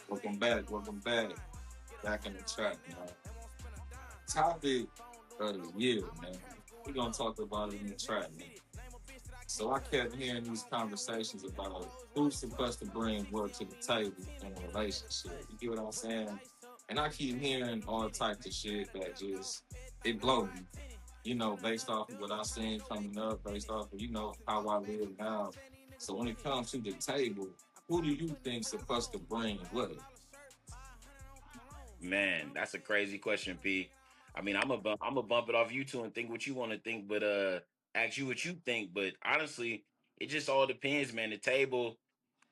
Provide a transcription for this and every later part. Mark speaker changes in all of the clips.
Speaker 1: Welcome back. Welcome back. Back in the track, man. Topic of the year, man. We're gonna talk about it in the track, man. So I kept hearing these conversations about who's supposed to bring what to the table in a relationship. You get what I'm saying? And I keep hearing all types of shit that just it blow me. Based off of what I seen coming up, based off of how I live now. So when it comes to the table, who do you think supposed to bring what?
Speaker 2: Man, that's a crazy question, P. I mean, I'm a bump it off you two and think what you want to think, but ask you what you think. But honestly, it just all depends, man. The table,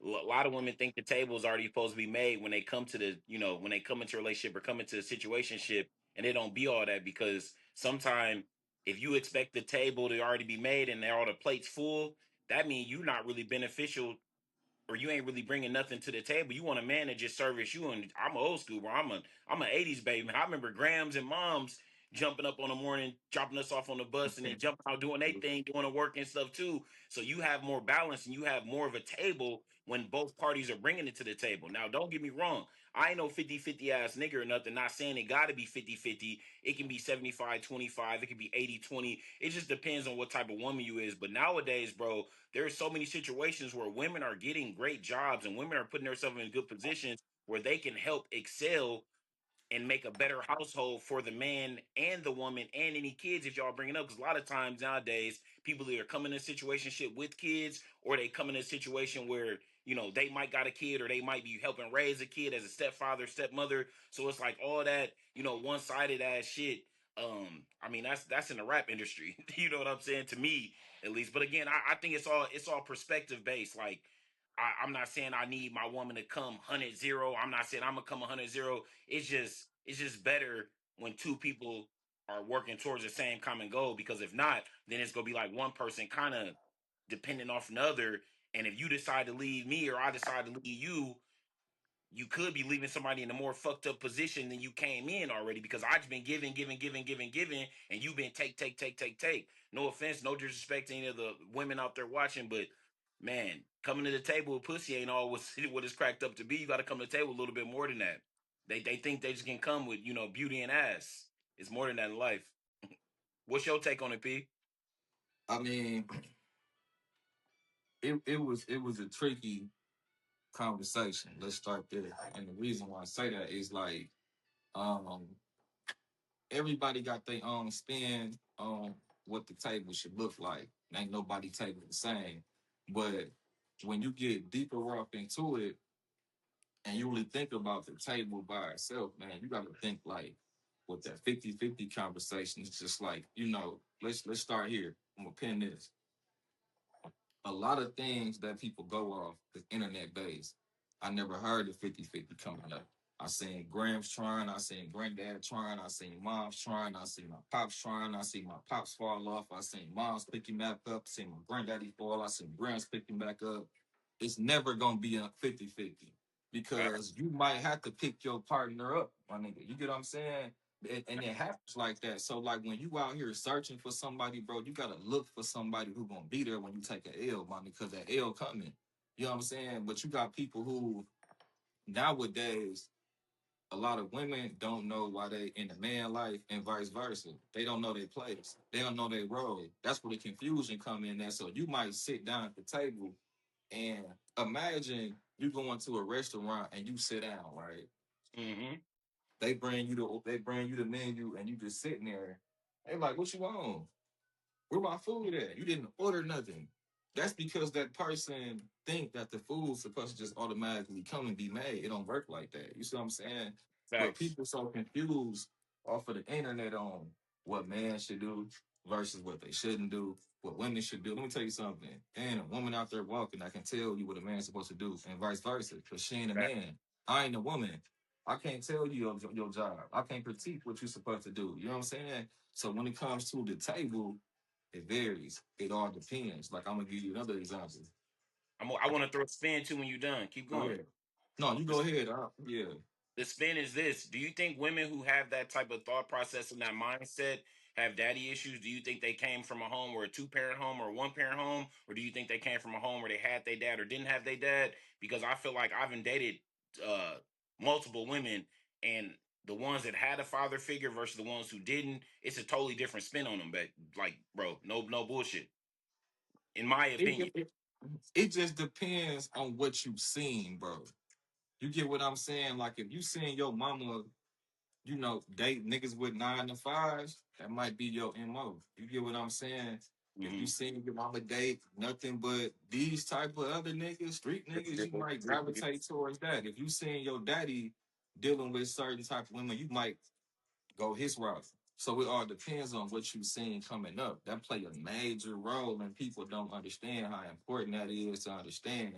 Speaker 2: a lot of women think the table is already supposed to be made when they come to when they come into a relationship or come into a situationship, and they don't be all that because sometimes if you expect the table to already be made and all the plates full, that means you're not really beneficial or you ain't really bringing nothing to the table. You want a man to just service you. And I'm old school, bro. I'm an '80s baby. Man. I remember Grams and moms jumping up on the morning, dropping us off on the bus, and then jumping out doing their thing, doing the work and stuff too. So you have more balance and you have more of a table when both parties are bringing it to the table. Now, don't get me wrong. I ain't no 50-50 ass nigga or nothing. Not saying it got to be 50-50. It can be 75-25. It can be 80-20. It just depends on what type of woman you is. But nowadays, bro, there are so many situations where women are getting great jobs and women are putting themselves in good positions where they can help excel and make a better household for the man and the woman and any kids if y'all bring it up. Because a lot of times nowadays, people either come in a situation with kids or they come in a situation where, they might got a kid or they might be helping raise a kid as a stepfather, stepmother. So it's like all that, one-sided ass shit. I mean, that's in the rap industry. You know what I'm saying? To me, at least. But again, I think it's all perspective based. Like, I'm not saying I need my woman to come 100-0. I'm not saying I'm gonna come 100-0. It's just better when two people are working towards the same common goal because if not, then it's gonna be like one person kind of depending off another. And if you decide to leave me or I decide to leave you, you could be leaving somebody in a more fucked up position than you came in already because I've been giving, giving, giving, giving, giving, and you've been take, take, take, take, take. No offense, no disrespect to any of the women out there watching, but man, coming to the table with pussy ain't always what it's cracked up to be. You got to come to the table a little bit more than that. They think they just can come with beauty and ass. It's more than that in life. What's your take on it, P?
Speaker 1: I mean, it was a tricky conversation. Let's start there. And the reason why I say that is like um everybody got their own spin on what the table should look like. Ain't nobody table the same. But when you get deeper up into it and you really think about the table by itself, man, you gotta think like with that 50-50 conversation, it's just like, let's start here. I'm gonna pin this. A lot of things that people go off is internet based. I never heard of 50-50 coming up. I seen Grams trying, I seen Granddad trying, I seen Moms trying, I seen my pops trying, I seen my pops fall off, I seen Moms pick him back up, seen my granddaddy fall, I seen Grams pick him back up. It's never gonna be a 50-50 because you might have to pick your partner up, my nigga. You get what I'm saying? And it happens like that. So like when you out here searching for somebody, bro, you gotta look for somebody who gonna be there when you take a L, man, because that L coming. You know what I'm saying? But you got people who nowadays a lot of women don't know why they in the man life and vice versa. They don't know their place. They don't know their role. That's where the confusion come in there. So you might sit down at the table and imagine you going to a restaurant and you sit down, right?
Speaker 2: Mm-hmm.
Speaker 1: They bring you the menu and you just sitting there. They like, what you want? Where my food at? You didn't order nothing. That's because that person think that the food's supposed to just automatically come and be made. It don't work like that. You see what I'm saying? But
Speaker 2: Facts.
Speaker 1: people so confused off of the internet on what man should do versus what they shouldn't do, what women should do. Let me tell you something. And a woman out there walking, I can tell you what a man's supposed to do, and vice versa. Because she ain't a
Speaker 2: Facts.
Speaker 1: man. I ain't a woman. I can't tell you your job. I can't critique what you're supposed to do. You know what I'm saying? So when it comes to the table, it varies. It all depends. Like I'm gonna give you another example.
Speaker 2: I want to throw a spin too when you're done. Keep
Speaker 1: Go
Speaker 2: going.
Speaker 1: ahead. No, you go ahead. Yeah.
Speaker 2: The spin is this. Do you think women who have that type of thought process and that mindset have daddy issues? Do you think they came from a home where a two-parent home or a one-parent home, or do you think they came from a home where they had their dad or didn't have their dad? Because I feel like I've dated uh, multiple women, and the ones that had a father figure versus the ones who didn't, it's a totally different spin on them. But like, bro, no bullshit. In my
Speaker 1: It,
Speaker 2: opinion.
Speaker 1: it, it, it just depends on what you've seen, bro. You get what I'm saying? Like if you seen your mama, date niggas with 9 to 5s, that might be your MO. You get what I'm saying? If you
Speaker 2: Hmm.
Speaker 1: seen your mama date nothing but these type of other niggas, street niggas, you might gravitate towards that. If you seen your daddy dealing with certain type of women, you might go his route. So it all depends on what you seen coming up. That play a major role, and people don't understand how important that is to understand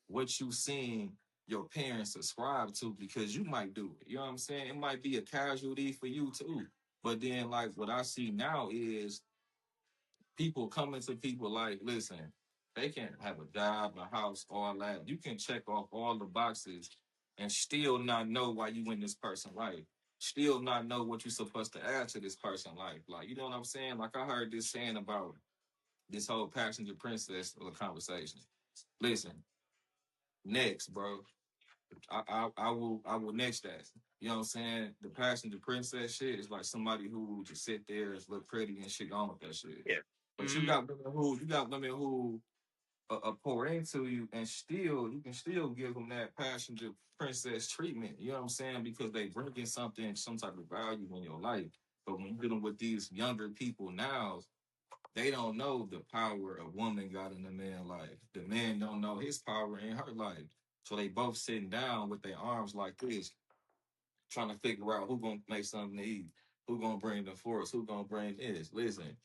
Speaker 1: what you seen your parents subscribe to because you might do it. You know what I'm saying? It might be a casualty for you too. But then, like what I see now is people coming to people like, listen, they can have a job, a house, all that. You can check off all the boxes and still not know why you in this person's life. Still not know what you're supposed to add to this person's life. Like, you know what I'm saying? Like I heard this saying about this whole passenger princess conversation. Listen, next, bro. I will next that. You know what I'm saying? The passenger princess shit is like somebody who just sit there and look pretty and shit on with that shit.
Speaker 2: Yeah.
Speaker 1: But you got women who pour into you, and still you can still give them that passenger princess treatment. You know what I'm saying? Because they bringing something, some type of value in your life. But when you're dealing with these younger people now, they don't know the power a woman got in a man's life. The man don't know his power in her life. So they both sitting down with their arms like this, trying to figure out who gonna make something to eat, who gonna bring the force, who gonna bring this. Listen,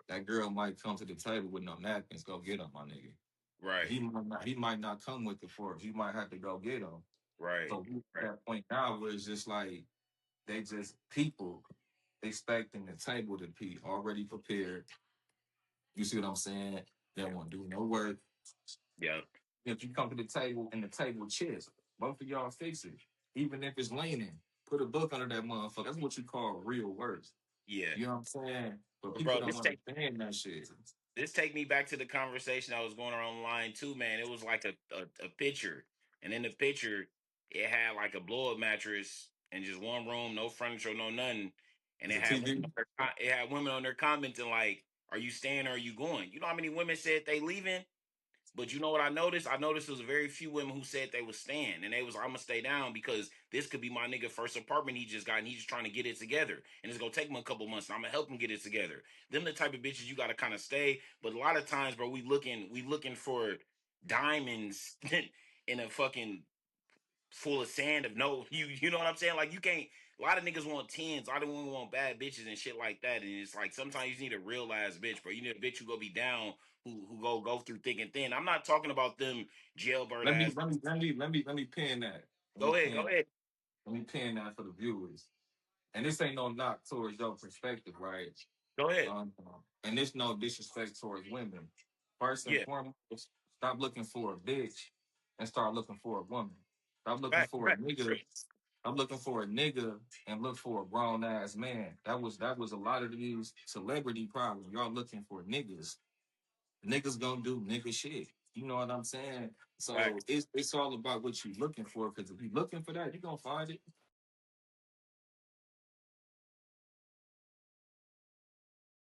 Speaker 1: that girl might come to the table with no napkins. Go get them, my nigga.
Speaker 2: Right.
Speaker 1: He might not come with the force. You might have to go get them.
Speaker 2: Right.
Speaker 1: So we at that point now where it's just like they just people expecting the table to be already prepared. You see what I'm saying? They don't want to do no work.
Speaker 2: Yeah.
Speaker 1: If you come to the table and the table chips, both of y'all fix it. Even if it's leaning, put a book under that motherfucker. That's what you call real work.
Speaker 2: Yeah.
Speaker 1: You know what I'm saying? But
Speaker 2: But
Speaker 1: people
Speaker 2: bro,
Speaker 1: don't understand that shit.
Speaker 2: this take me back to the conversation I was going on online too, man. It was like a picture, and in the picture, it had like a blow up mattress and just one room, no furniture, no nothing, and
Speaker 1: It's a TV.
Speaker 2: it had women on there commenting like, "Are you staying or are you going?" You know how many women said they leaving? But you know what I noticed? I noticed there was very few women who said they was staying, and they was I'm gonna stay down because this could be my nigga first apartment he just got, and he's just trying to get it together, and it's gonna take him a couple months. And I'm gonna help him get it together. Them the type of bitches you gotta kind of stay. But a lot of times, bro, we looking for diamonds in a fucking full of sand of no you know what I'm saying? Like you can't a lot of niggas want tens, a lot of women want bad bitches and shit like that. And it's like sometimes you need a real ass bitch, bro. You need a bitch who go be down, who go through thick and thin. I'm not talking about them jailbird
Speaker 1: Let me
Speaker 2: ass.
Speaker 1: let me let me let me let me pin that. Let me
Speaker 2: Go ahead, go
Speaker 1: pin
Speaker 2: ahead.
Speaker 1: let me pin that for the viewers. And this ain't no knock towards your perspective, right?
Speaker 2: Go ahead.
Speaker 1: And there's no disrespect towards women. First and
Speaker 2: Yeah.
Speaker 1: foremost, stop looking for a bitch and start looking for a woman. Stop looking
Speaker 2: Right,
Speaker 1: for a
Speaker 2: right.
Speaker 1: nigga. I'm looking for a nigga and look for a grown ass man. That was a lot of these celebrity problems. Y'all looking for niggas. Niggas gonna do nigga shit. You know what I'm saying?
Speaker 2: Right.
Speaker 1: So it's all about what you looking for. Because if you looking for that, you gonna find it.